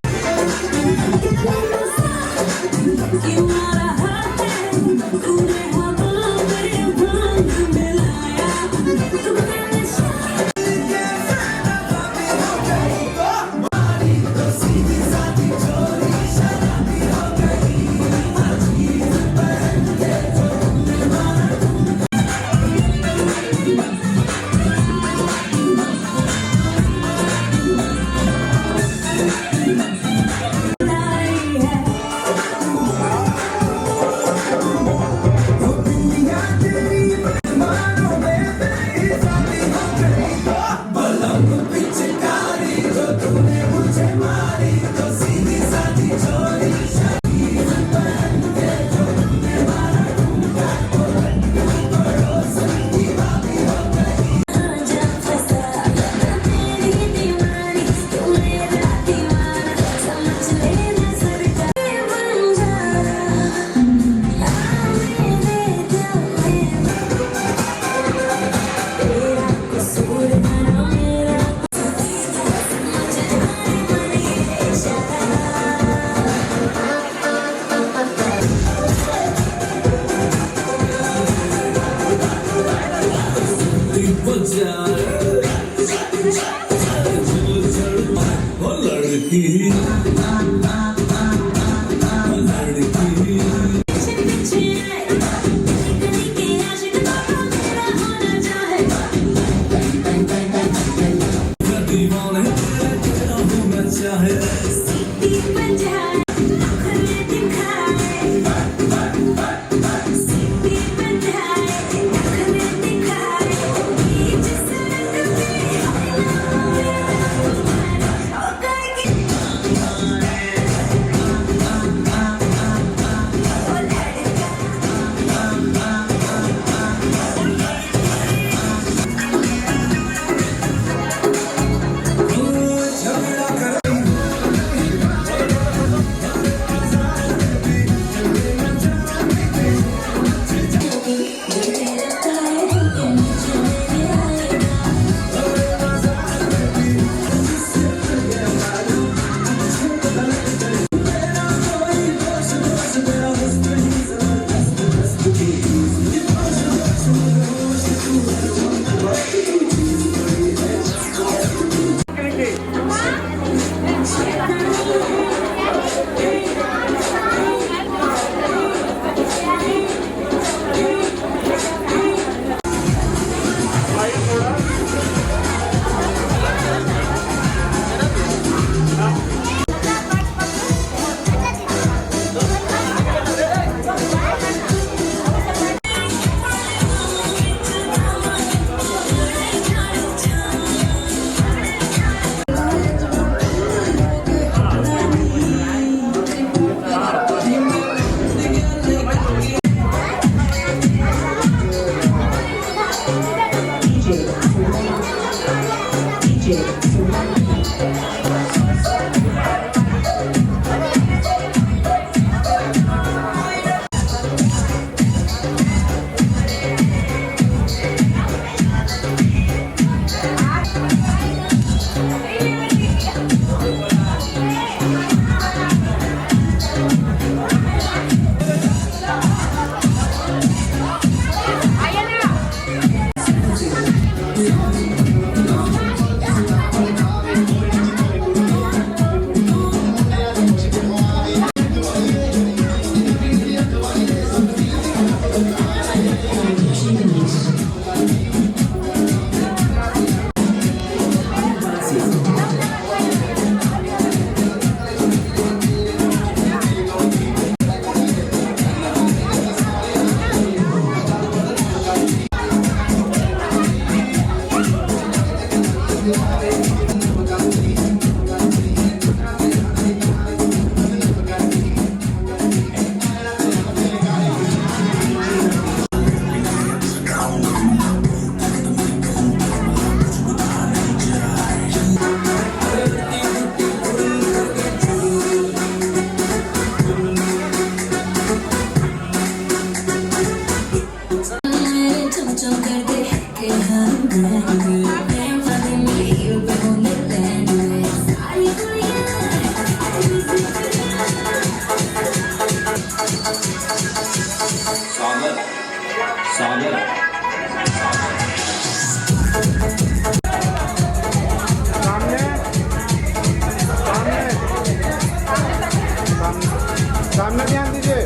ध्यान दीजिए।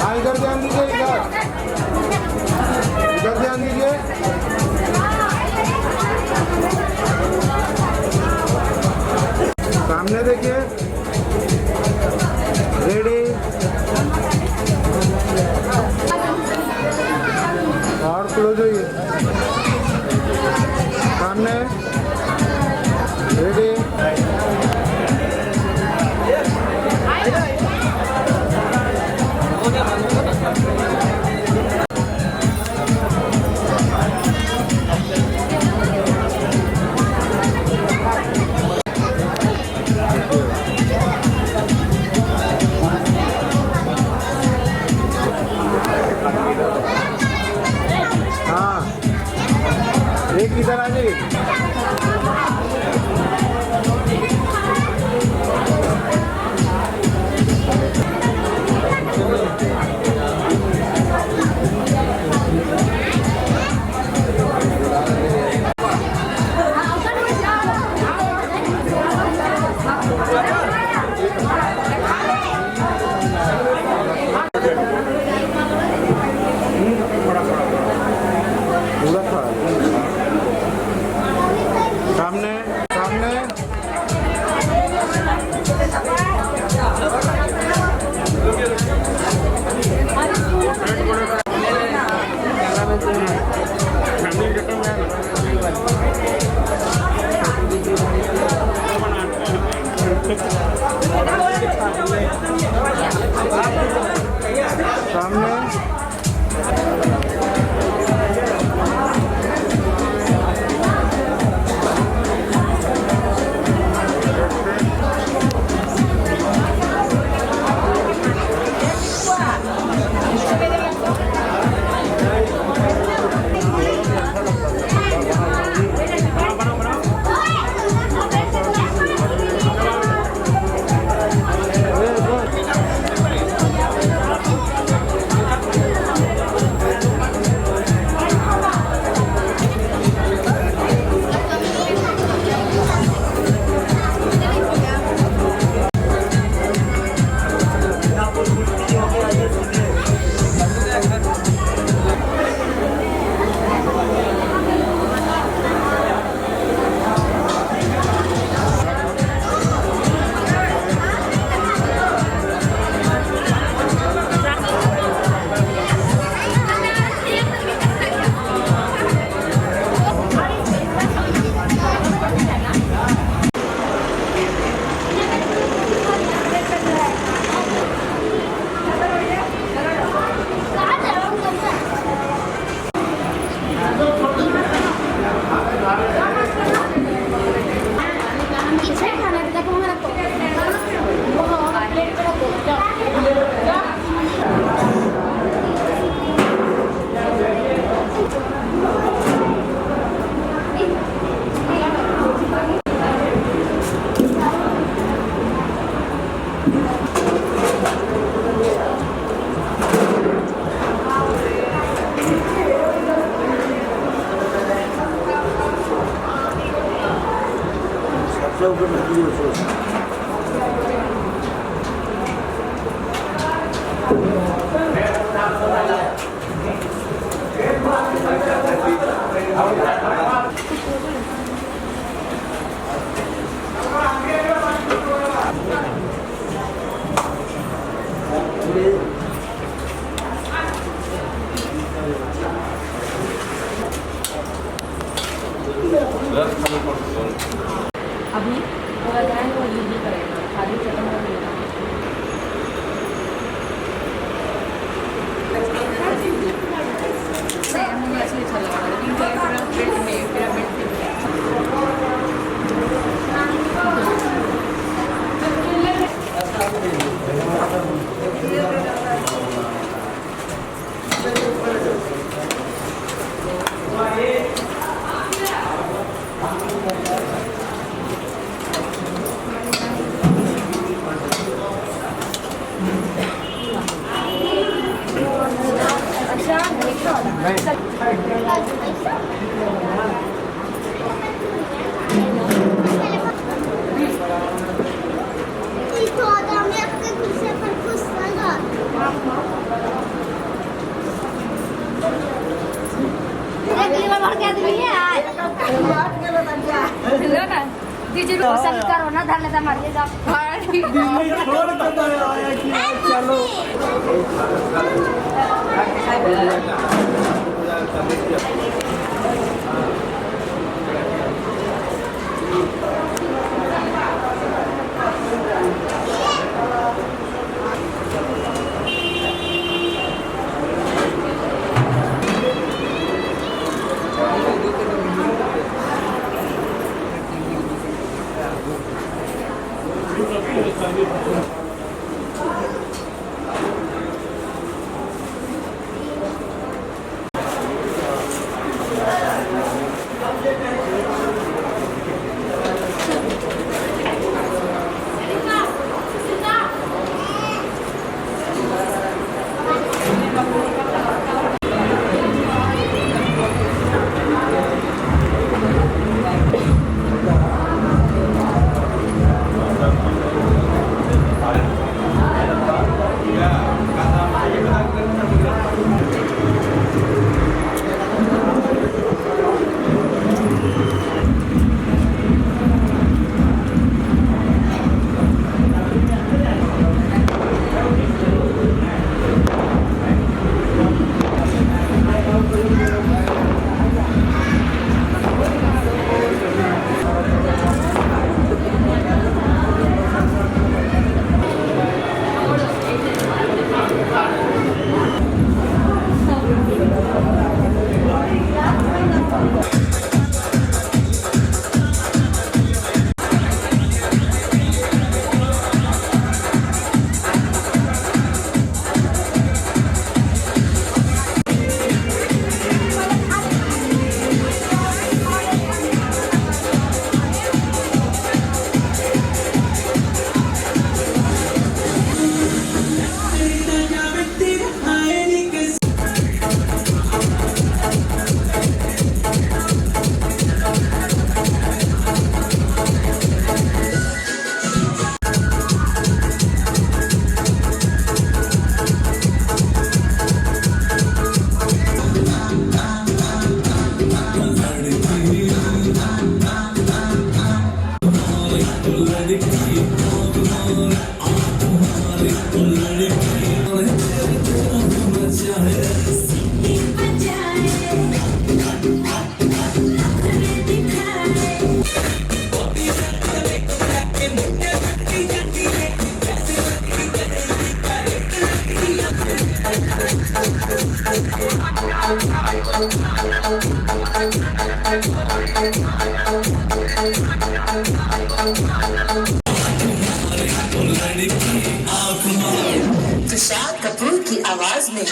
हाँ इधर ध्यान दीजिए, इधर ध्यान दीजिए। सामने देखिए, रेडी और क्लोज होइए। सामने रेडी एक इधर आ जाइए। पूरा खड़ा सामने सामने सामने अभी वो जाए वो यूज करेगा खाली चटन मुझे ऐसे अच्छा लगा लेकिन अच्छा कोरोना झाला तर मारले जाऊ दिल्ली छोड़ के तो आया कि चलो तुषार कपूर की आवाज में